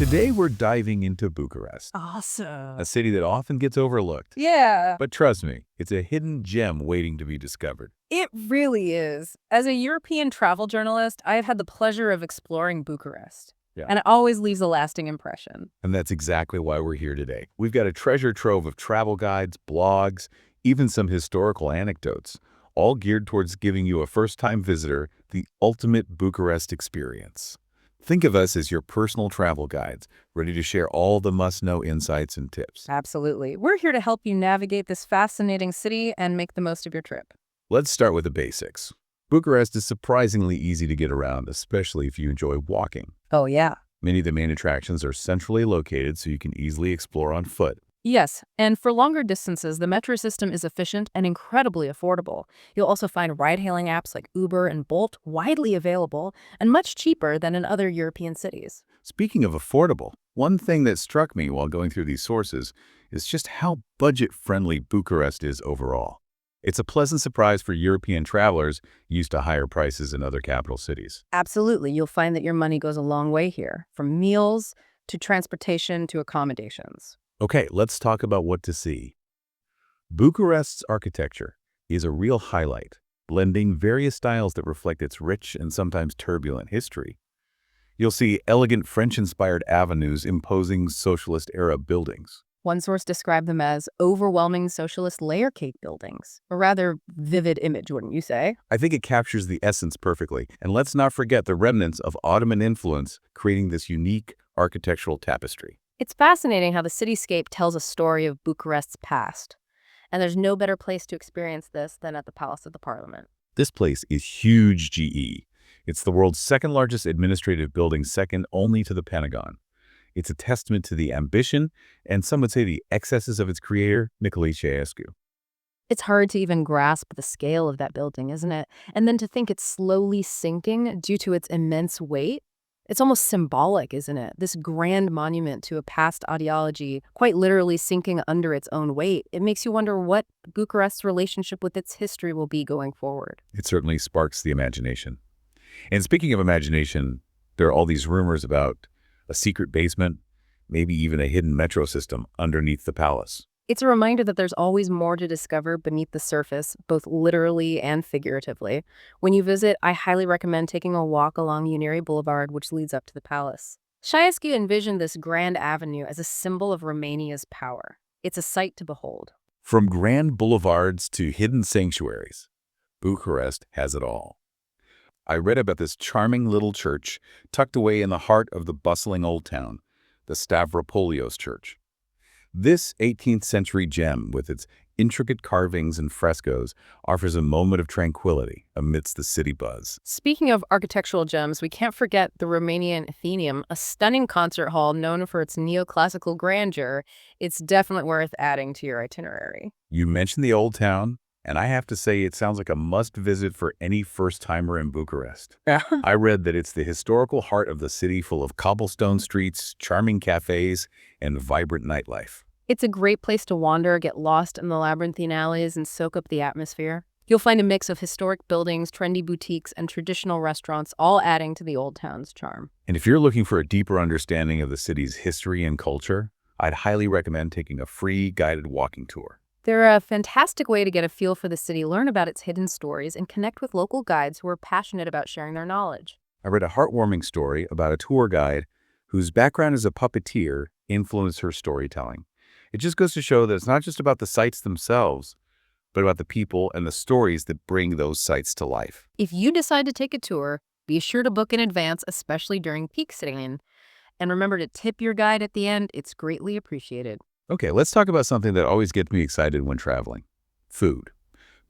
Today we're diving into Bucharest, Awesome. a city that often gets overlooked. Yeah, But trust me, it's a hidden gem waiting to be discovered. it really is. As a European travel journalist, I have had the pleasure of exploring Bucharest. Yeah. And it always leaves a lasting impression. And that's exactly why we're here today. We've got a treasure trove of travel guides, blogs, even some historical anecdotes, all geared towards giving you a first-time visitor the ultimate Bucharest experience. Think of us as your personal travel guides, ready to share all the must-know insights and tips. Absolutely. We're here to help you navigate this fascinating city and make the most of your trip. Let's start with the basics. Bucharest is surprisingly easy to get around, especially if you enjoy walking. Oh, yeah. Many of the main attractions are centrally located, so you can easily explore on foot. Yes, and for longer distances, the metro system is efficient and incredibly affordable. You'll also find ride-hailing apps like Uber and Bolt widely available and much cheaper than in other European cities. Speaking of affordable, one thing that struck me while going through these sources is just how budget-friendly Bucharest is overall. It's a pleasant surprise for European travelers used to higher prices in other capital cities. Absolutely, you'll find that your money goes a long way here, from meals to transportation to accommodations. Okay, let's talk about what to see. Bucharest's architecture is a real highlight, blending various styles that reflect its rich and sometimes turbulent history. You'll see elegant French-inspired avenues imposing socialist-era buildings. One source described them as overwhelming socialist layer cake buildings. A rather vivid image, wouldn't you say? I think it captures the essence perfectly. And let's not forget the remnants of Ottoman influence creating this unique architectural tapestry. It's fascinating how the cityscape tells a story of Bucharest's past. And there's no better place to experience this than at the Palace of the Parliament. This place is huge, GE. It's the world's second largest administrative building, second only to the Pentagon. It's a testament to the ambition and some would say the excesses of its creator, Nicolae Ceausescu. It's hard to even grasp the scale of that building, isn't it? And then to think it's slowly sinking due to its immense weight. It's almost symbolic, isn't it? This grand monument to a past ideology, quite literally sinking under its own weight. It makes you wonder what Bucharest's relationship with its history will be going forward. It certainly sparks the imagination. And speaking of imagination, there are all these rumors about a secret basement, maybe even a hidden metro system underneath the palace. It's a reminder that there's always more to discover beneath the surface, both literally and figuratively. When you visit, I highly recommend taking a walk along Unirii Boulevard, which leads up to the palace. Ceausescu envisioned this grand avenue as a symbol of Romania's power. It's a sight to behold. From grand boulevards to hidden sanctuaries, Bucharest has it all. I read about this charming little church tucked away in the heart of the bustling old town, the Stavropolios Church. This 18th century gem, with its intricate carvings and frescoes, offers a moment of tranquility amidst the city buzz. Speaking of architectural gems, we can't forget the Romanian Athenaeum, a stunning concert hall known for its neoclassical grandeur. It's definitely worth adding to your itinerary. You mentioned the old town, and I have to say it sounds like a must-visit for any first-timer in Bucharest. Yeah. I read that it's the historical heart of the city, full of cobblestone streets, charming cafes, and vibrant nightlife. It's a great place to wander, get lost in the labyrinthine alleys, and soak up the atmosphere. You'll find a mix of historic buildings, trendy boutiques, and traditional restaurants, all adding to the old town's charm. And if you're looking for a deeper understanding of the city's history and culture, I'd highly recommend taking a free guided walking tour. They're a fantastic way to get a feel for the city, learn about its hidden stories, and connect with local guides who are passionate about sharing their knowledge. I read a heartwarming story about a tour guide whose background as a puppeteer influenced her storytelling. It just goes to show that it's not just about the sites themselves, but about the people and the stories that bring those sites to life. If you decide to take a tour, be sure to book in advance, especially during peak season. And remember to tip your guide at the end. It's greatly appreciated. Okay, let's talk about something that always gets me excited when traveling: food.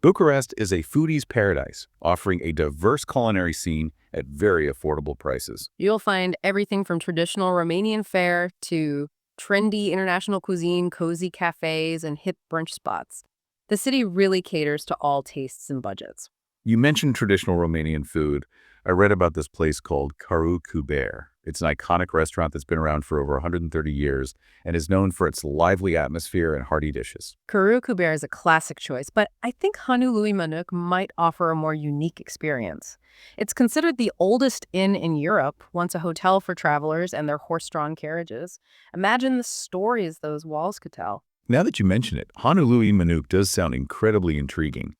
Bucharest is a foodie's paradise, offering a diverse culinary scene at very affordable prices. You'll find everything from traditional Romanian fare to trendy international cuisine, cozy cafes, and hip brunch spots. The city really caters to all tastes and budgets. You mentioned traditional Romanian food. I read about this place called Caru Cuber. It's an iconic restaurant that's been around for over 130 years and is known for its lively atmosphere and hearty dishes. Kuru Kuber is a classic choice, but I think Hanului Manuk might offer a more unique experience. It's considered the oldest inn in Europe, once a hotel for travelers and their horse-drawn carriages. Imagine the stories those walls could tell. Now that you mention it, Honolulu Manuk does sound incredibly intriguing.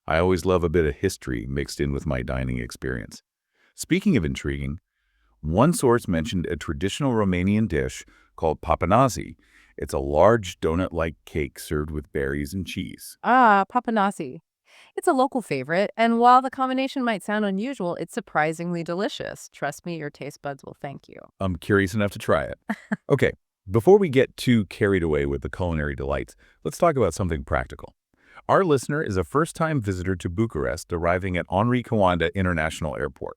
I always love a bit of history mixed in with my dining experience. Speaking of intriguing, one source mentioned a traditional Romanian dish called papanazi. It's a large donut-like cake served with berries and cheese. Ah, papanasi. It's a local favorite, and while the combination might sound unusual, it's surprisingly delicious. Trust me, your taste buds will thank you. I'm curious enough to try it. Okay, before we get too carried away with the culinary delights, let's talk about something practical. Our listener is a first-time visitor to Bucharest, arriving at Henri Coanda International Airport.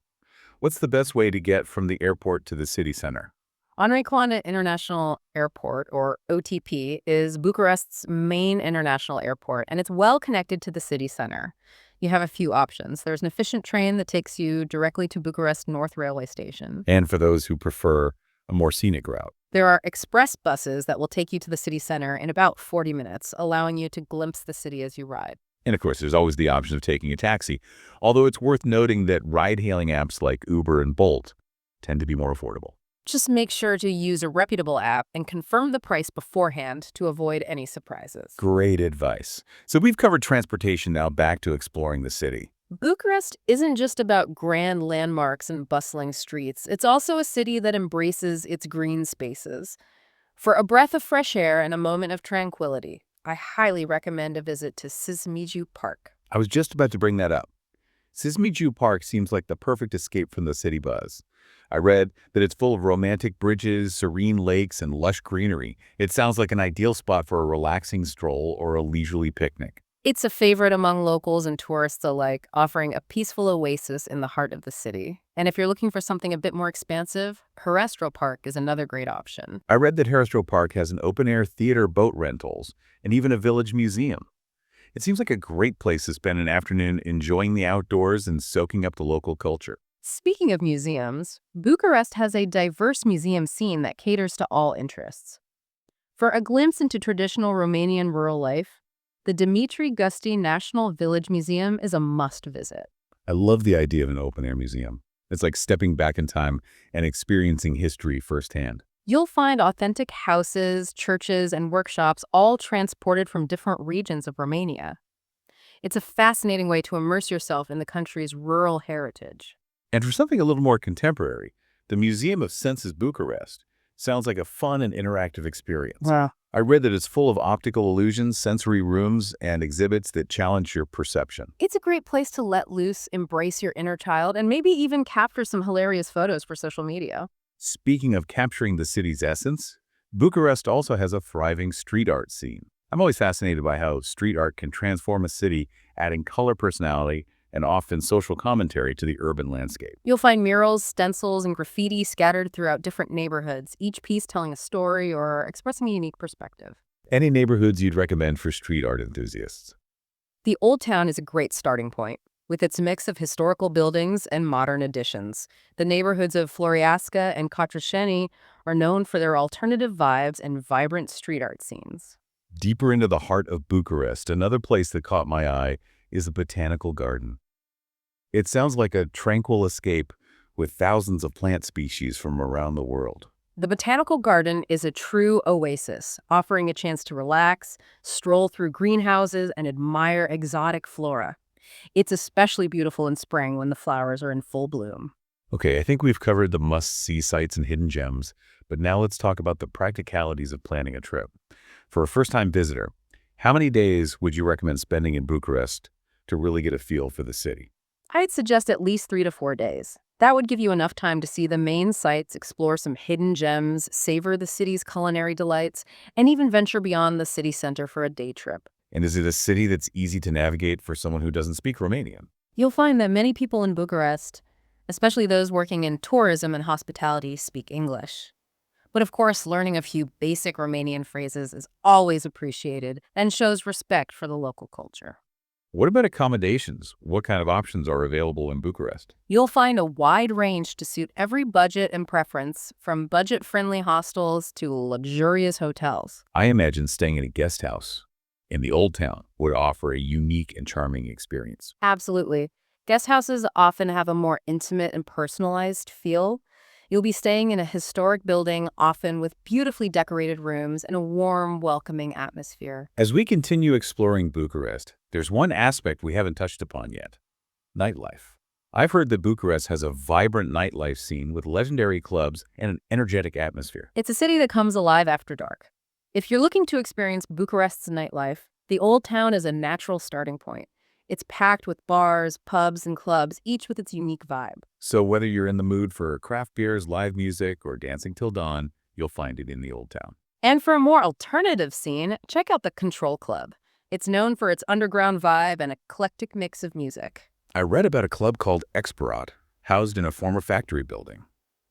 What's the best way to get from the airport to the city center? Raine International Airport, or OTP, is Bucharest's main international airport, and it's well connected to the city center. You have a few options. There's an efficient train that takes you directly to Bucharest North Railway Station. And for those who prefer a more scenic route. There are express buses that will take you to the city center in about 40 minutes, allowing you to glimpse the city as you ride. And of course, there's always the option of taking a taxi, although it's worth noting that ride-hailing apps like Uber and Bolt tend to be more affordable. Just make sure to use a reputable app and confirm the price beforehand to avoid any surprises. Great advice. So we've covered transportation, now back to exploring the city. Bucharest isn't just about grand landmarks and bustling streets. It's also a city that embraces its green spaces. For a breath of fresh air and a moment of tranquility, I highly recommend a visit to Sismigiu Park. I was just about to bring that up. Sismigiu Park seems like the perfect escape from the city buzz. I read that it's full of romantic bridges, serene lakes, and lush greenery. It sounds like an ideal spot for a relaxing stroll or a leisurely picnic. It's a favorite among locals and tourists alike, offering a peaceful oasis in the heart of the city. And if you're looking for something a bit more expansive, Herestro Park is another great option. I read that Herestro Park has an open-air theater, boat rentals, and even a village museum. It seems like a great place to spend an afternoon enjoying the outdoors and soaking up the local culture. Speaking of museums, Bucharest has a diverse museum scene that caters to all interests. For a glimpse into traditional Romanian rural life, the Dumitru Gusti National Village Museum is a must-visit. I love the idea of an open-air museum. It's like stepping back in time and experiencing history firsthand. You'll find authentic houses, churches, and workshops all transported from different regions of Romania. It's a fascinating way to immerse yourself in the country's rural heritage. And for something a little more contemporary, the Museum of Senses Bucharest sounds like a fun and interactive experience. Wow. I read that it's full of optical illusions, sensory rooms, and exhibits that challenge your perception. It's a great place to let loose, embrace your inner child, and maybe even capture some hilarious photos for social media. Speaking of capturing the city's essence, Bucharest also has a thriving street art scene. I'm always fascinated by how street art can transform a city, adding color, personality, and often social commentary to the urban landscape. You'll find murals, stencils, and graffiti scattered throughout different neighborhoods, each piece telling a story or expressing a unique perspective. Any neighborhoods you'd recommend for street art enthusiasts? The Old Town is a great starting point, with its mix of historical buildings and modern additions. The neighborhoods of Floreasca and Cotroceni are known for their alternative vibes and vibrant street art scenes. Deeper into the heart of Bucharest, another place that caught my eye is the Botanical Garden. It sounds like a tranquil escape with thousands of plant species from around the world. The Botanical Garden is a true oasis, offering a chance to relax, stroll through greenhouses, and admire exotic flora. It's especially beautiful in spring when the flowers are in full bloom. Okay, I think we've covered the must-see sites and hidden gems, but now let's talk about the practicalities of planning a trip. For a first-time visitor, how many days would you recommend spending in Bucharest to really get a feel for the city? I'd suggest at least 3 to 4 days. That would give you enough time to see the main sites, explore some hidden gems, savor the city's culinary delights, and even venture beyond the city center for a day trip. And is it a city that's easy to navigate for someone who doesn't speak Romanian? You'll find that many people in Bucharest, especially those working in tourism and hospitality, speak English. But of course, learning a few basic Romanian phrases is always appreciated and shows respect for the local culture. What about accommodations? What kind of options are available in Bucharest? You'll find a wide range to suit every budget and preference, from budget-friendly hostels to luxurious hotels. I imagine staying in a guest house in the Old Town would offer a unique and charming experience. Absolutely. Guest houses often have a more intimate and personalized feel. You'll be staying in a historic building, often with beautifully decorated rooms and a warm, welcoming atmosphere. As we continue exploring Bucharest, there's one aspect we haven't touched upon yet: nightlife. I've heard that Bucharest has a vibrant nightlife scene with legendary clubs and an energetic atmosphere. It's a city that comes alive after dark. If you're looking to experience Bucharest's nightlife, the Old Town is a natural starting point. It's packed with bars, pubs, and clubs, each with its unique vibe. So whether you're in the mood for craft beers, live music, or dancing till dawn, you'll find it in the Old Town. And for a more alternative scene, check out the Control Club. It's known for its underground vibe and eclectic mix of music. I read about a club called Excerpt, housed in a former factory building.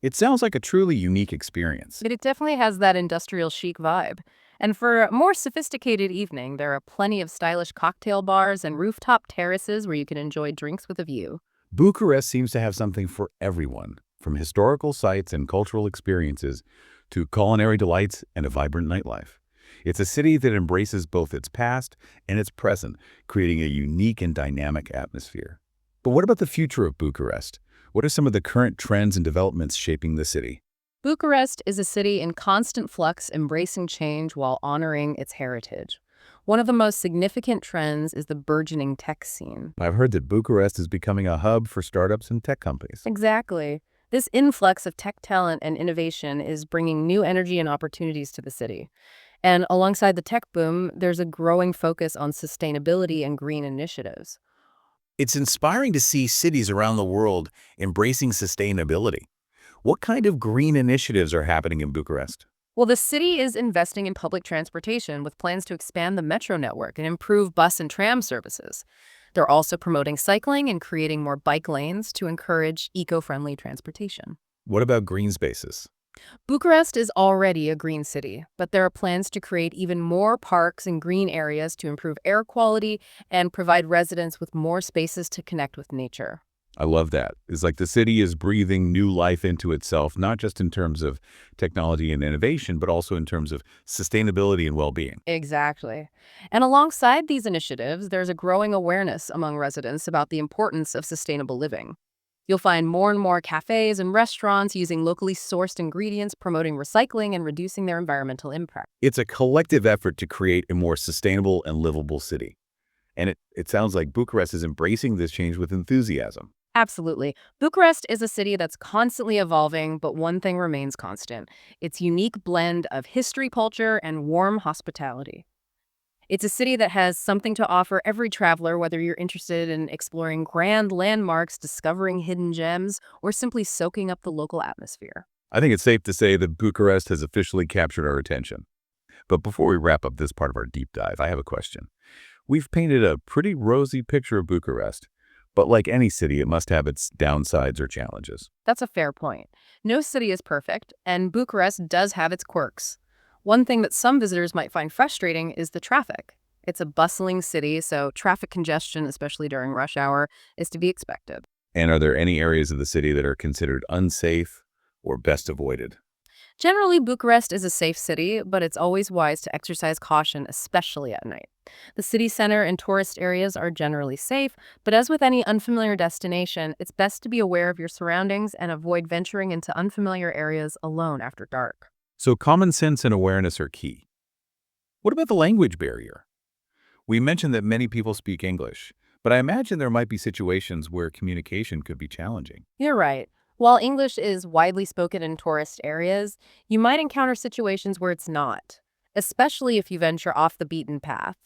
It sounds like a truly unique experience. But it definitely has that industrial chic vibe. And for a more sophisticated evening, there are plenty of stylish cocktail bars and rooftop terraces where you can enjoy drinks with a view. Bucharest seems to have something for everyone, from historical sites and cultural experiences to culinary delights and a vibrant nightlife. It's a city that embraces both its past and its present, creating a unique and dynamic atmosphere. But what about the future of Bucharest? What are some of the current trends and developments shaping the city? Bucharest is a city in constant flux, embracing change while honoring its heritage. One of the most significant trends is the burgeoning tech scene. I've heard that Bucharest is becoming a hub for startups and tech companies. Exactly. This influx of tech talent and innovation is bringing new energy and opportunities to the city. And alongside the tech boom, there's a growing focus on sustainability and green initiatives. It's inspiring to see cities around the world embracing sustainability. What kind of green initiatives are happening in Bucharest? Well, the city is investing in public transportation with plans to expand the metro network and improve bus and tram services. They're also promoting cycling and creating more bike lanes to encourage eco-friendly transportation. What about green spaces? Bucharest is already a green city, but there are plans to create even more parks and green areas to improve air quality and provide residents with more spaces to connect with nature. I love that. It's like the city is breathing new life into itself, not just in terms of technology and innovation, but also in terms of sustainability and well-being. Exactly. And alongside these initiatives, there's a growing awareness among residents about the importance of sustainable living. You'll find more and more cafes and restaurants using locally sourced ingredients, promoting recycling and reducing their environmental impact. It's a collective effort to create a more sustainable and livable city. And it sounds like Bucharest is embracing this change with enthusiasm. Absolutely. Bucharest is a city that's constantly evolving, but one thing remains constant: its unique blend of history, culture, and warm hospitality. It's a city that has something to offer every traveler, whether you're interested in exploring grand landmarks, discovering hidden gems, or simply soaking up the local atmosphere. I think it's safe to say that Bucharest has officially captured our attention. But before we wrap up this part of our deep dive, I have a question. We've painted a pretty rosy picture of Bucharest, but like any city, it must have its downsides or challenges. That's a fair point. No city is perfect, and Bucharest does have its quirks. One thing that some visitors might find frustrating is the traffic. It's a bustling city, so traffic congestion, especially during rush hour, is to be expected. And are there any areas of the city that are considered unsafe or best avoided? Generally, Bucharest is a safe city, but it's always wise to exercise caution, especially at night. The city center and tourist areas are generally safe, but as with any unfamiliar destination, it's best to be aware of your surroundings and avoid venturing into unfamiliar areas alone after dark. So common sense and awareness are key. What about the language barrier? We mentioned that many people speak English, but I imagine there might be situations where communication could be challenging. You're right. While English is widely spoken in tourist areas, you might encounter situations where it's not, especially if you venture off the beaten path.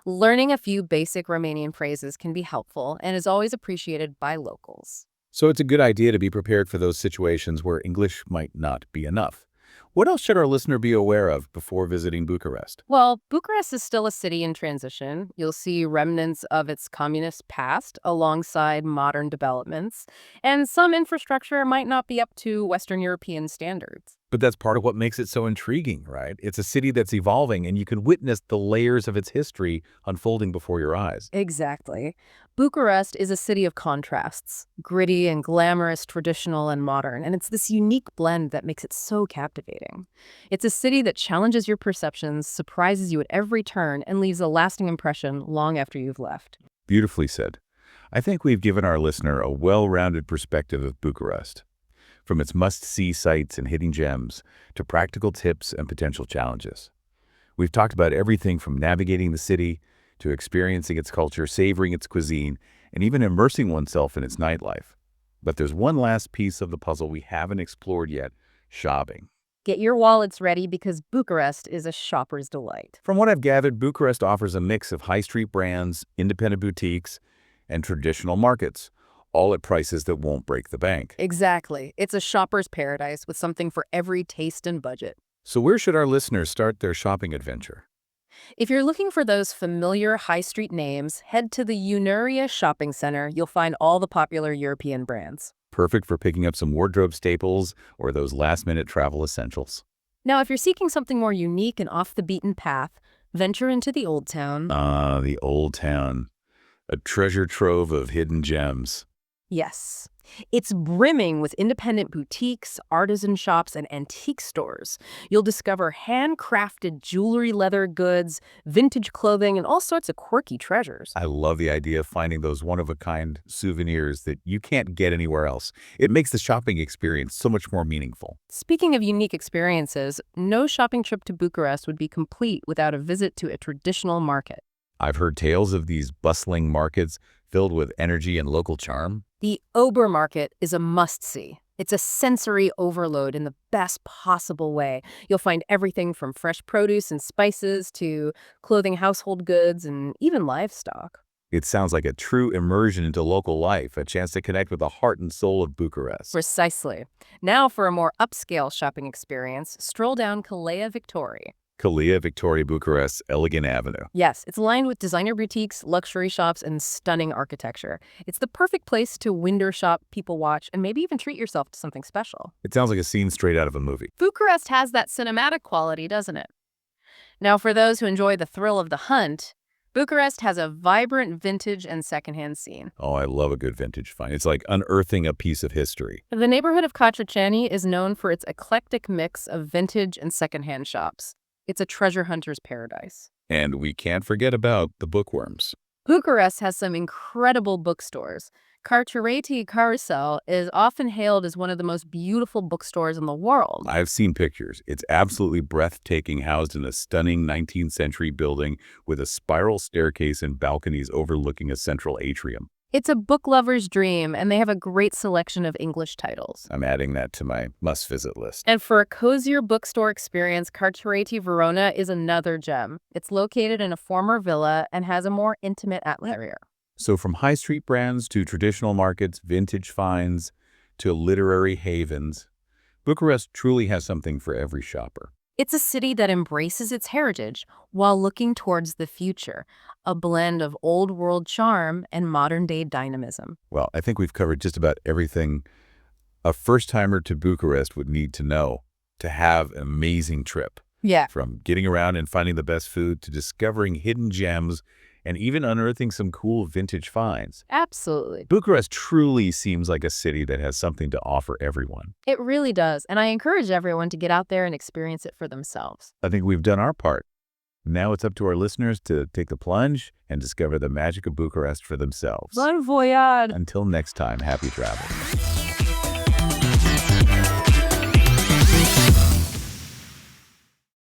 Learning a few basic Romanian phrases can be helpful and is always appreciated by locals. So it's a good idea to be prepared for those situations where English might not be enough. What else should our listener be aware of before visiting Bucharest? Well, Bucharest is still a city in transition. You'll see remnants of its communist past alongside modern developments, and some infrastructure might not be up to Western European standards. But that's part of what makes it so intriguing, right? It's a city that's evolving, and you can witness the layers of its history unfolding before your eyes. Exactly. Bucharest is a city of contrasts, gritty and glamorous, traditional and modern, and it's this unique blend that makes it so captivating. It's a city that challenges your perceptions, surprises you at every turn, and leaves a lasting impression long after you've left. Beautifully said. I think we've given our listener a well-rounded perspective of Bucharest, from its must-see sights and hidden gems to practical tips and potential challenges. We've talked about everything from navigating the city to experiencing its culture, savoring its cuisine, and even immersing oneself in its nightlife. But there's one last piece of the puzzle we haven't explored yet: shopping. Get your wallets ready because Bucharest is a shopper's delight. From what I've gathered, Bucharest offers a mix of high street brands, independent boutiques, and traditional markets, all at prices that won't break the bank. Exactly. It's a shopper's paradise with something for every taste and budget. So where should our listeners start their shopping adventure? If you're looking for those familiar high street names, head to the Unuria Shopping Center. You'll find all the popular European brands. Perfect for picking up some wardrobe staples or those last-minute travel essentials. Now, if you're seeking something more unique and off the beaten path, venture into the Old Town. Ah, the Old Town. A treasure trove of hidden gems. Yes. It's brimming with independent boutiques, artisan shops, and antique stores. You'll discover handcrafted jewelry, leather goods, vintage clothing, and all sorts of quirky treasures. I love the idea of finding those one-of-a-kind souvenirs that you can't get anywhere else. It makes the shopping experience so much more meaningful. Speaking of unique experiences, no shopping trip to Bucharest would be complete without a visit to a traditional market. I've heard tales of these bustling markets filled with energy and local charm. The Ober Market is a must-see. It's a sensory overload in the best possible way. You'll find everything from fresh produce and spices to clothing, household goods, and even livestock. It sounds like a true immersion into local life, a chance to connect with the heart and soul of Bucharest. Precisely. Now for a more upscale shopping experience, stroll down Calea Victoria. Calea Victoria Bucharest's Elegant Avenue. Yes, it's lined with designer boutiques, luxury shops, and stunning architecture. It's the perfect place to window shop, people watch, and maybe even treat yourself to something special. It sounds like a scene straight out of a movie. Bucharest has that cinematic quality, doesn't it? Now, for those who enjoy the thrill of the hunt, Bucharest has a vibrant vintage and secondhand scene. Oh, I love a good vintage find. It's like unearthing a piece of history. The neighborhood of Cotroceni is known for its eclectic mix of vintage and secondhand shops. It's a treasure hunter's paradise. And we can't forget about the bookworms. Bucharest has some incredible bookstores. Carcereti Carousel is often hailed as one of the most beautiful bookstores in the world. I've seen pictures. It's absolutely breathtaking, housed in a stunning 19th century building with a spiral staircase and balconies overlooking a central atrium. It's a book lover's dream, and they have a great selection of English titles. I'm adding that to my must-visit list. And for a cozier bookstore experience, Carcereti Verona is another gem. It's located in a former villa and has a more intimate atmosphere. So from high street brands to traditional markets, vintage finds to literary havens, Bucharest truly has something for every shopper. It's a city that embraces its heritage while looking towards the future, a blend of old world charm and modern day dynamism. Well, I think we've covered just about everything a first-timer to Bucharest would need to know to have an amazing trip. Yeah. From getting around and finding the best food to discovering hidden gems and even unearthing some cool vintage finds. Absolutely. Bucharest truly seems like a city that has something to offer everyone. It really does, and I encourage everyone to get out there and experience it for themselves. I think we've done our part. Now it's up to our listeners to take the plunge and discover the magic of Bucharest for themselves. Bon voyage! Until next time, happy travels.